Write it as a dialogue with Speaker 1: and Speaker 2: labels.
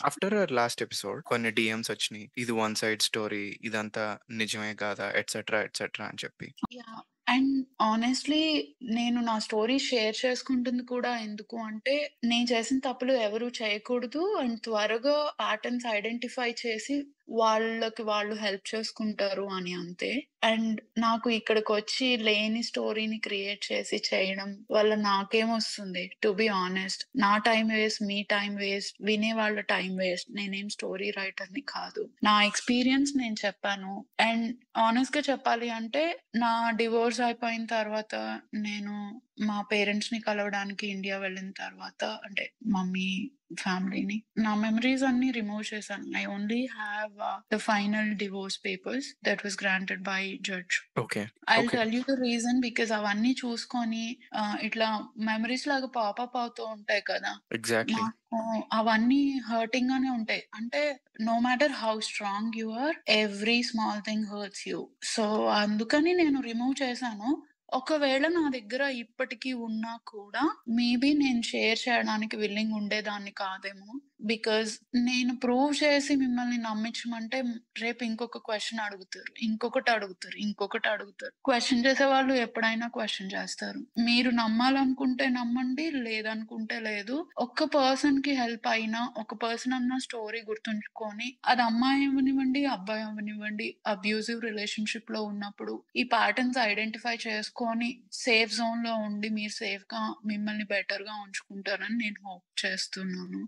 Speaker 1: After last episode కొన్ని DMs వచ్చినియి. ఇది one side story. ఇదంతా నిజమే కాదా? ఎట్సెట్రా, ఎట్సెట్రా అని చెప్పి.
Speaker 2: యాహ్! అండ్ హానెస్ట్‌లీ నేను నా స్టోరీ షేర్ చేసుకుంటుంది కూడా ఎందుకు అంటే, నేను చేసిన తప్పులు ఎవరు చేయకూడదు అండ్ త్వరగా ప్యాటర్న్స్ ఐడెంటిఫై చేసి వాళ్ళకి వాళ్ళు హెల్ప్ చేసుకుంటారు అని అంతే. అండ్ నాకు ఇక్కడికొచ్చి లేని స్టోరీని క్రియేట్ చేసి చేయడం వల్ల నాకేమొస్తుంది టు బి హానెస్ట్. నా టైమ్ వేస్ట్, మీ టైమ్ వేస్ట్, వినేవాళ్ళ టైమ్ వేస్ట్. నేనేం స్టోరీ రైటర్‌ని కాదు. నా ఎక్స్‌పీరియన్స్ నేను చెప్పాను. అండ్ హానెస్ట్‌గా చెప్పాలి అంటే నా డివోర్స్ అయిపోయిన తర్వాత నేను మా పేరెంట్స్‌ని కలవడానికి ఇండియా వెళ్ళిన తర్వాత అంటే మమ్మీ ఫ్యామిలీని నా మెమోరీస్ అన్నీ రిమూవ్ చేశాను. I only have the final divorce papers that was granted by judge.
Speaker 1: Okay.
Speaker 2: I'll
Speaker 1: okay.
Speaker 2: Tell you the reason because అవన్నీ చూసుకొని ఇట్లా మెమోరీస్ లాగా పాపప్ అవుతూ ఉంటాయి కదా!
Speaker 1: ఎగ్జాక్ట్‌లీ.
Speaker 2: నాకు అవన్నీ హర్టింగ్ గానే ఉంటాయి. అంటే no matter how strong you are every small thing hurts you. So, అందుకని నేను రిమూవ్ చేశాను. ఒకవేళ నా దగ్గర ఇప్పటికి ఉన్నా కూడా మేబీ నేను షేర్ చేయడానికి విల్లింగ్ ఉండేదాన్ని కాదేమో. బికాజ్ నేను ప్రూవ్ చేసి మిమ్మల్ని నమ్మించమంటే రేపు ఇంకొక క్వెషన్ అడుగుతారు. ఇంకొకటి అడుగుతారు. ఇంకొకటి అడుగుతారు. క్వెషన్ చేసేవాళ్ళు ఎప్పుడైనా క్వెషన్ చేస్తారు. మీరు నమ్మాలనుకుంటే నమ్మండి. లేదనుకుంటే లేదు. ఒక్క పర్సన్‌కి హెల్ప్ అయినా, ఒక పర్సన్ అన్న స్టోరీ గుర్తుంచుకొని అది అమ్మాయి అవ్వనివ్వండి, అబ్బాయి అవ్వనివ్వండి అబ్యూసివ్ రిలేషన్‌షిప్‌లో ఉన్నప్పుడు ఈ ప్యాటర్న్స్ ఐడెంటిఫై చేసుకొని సేఫ్ జోన్‌లో ఉండి మీరు సేఫ్‌గా మిమ్మల్ని బెటర్‌గా ఉంచుకుంటారని నేను హోప్ చేస్తున్నాను.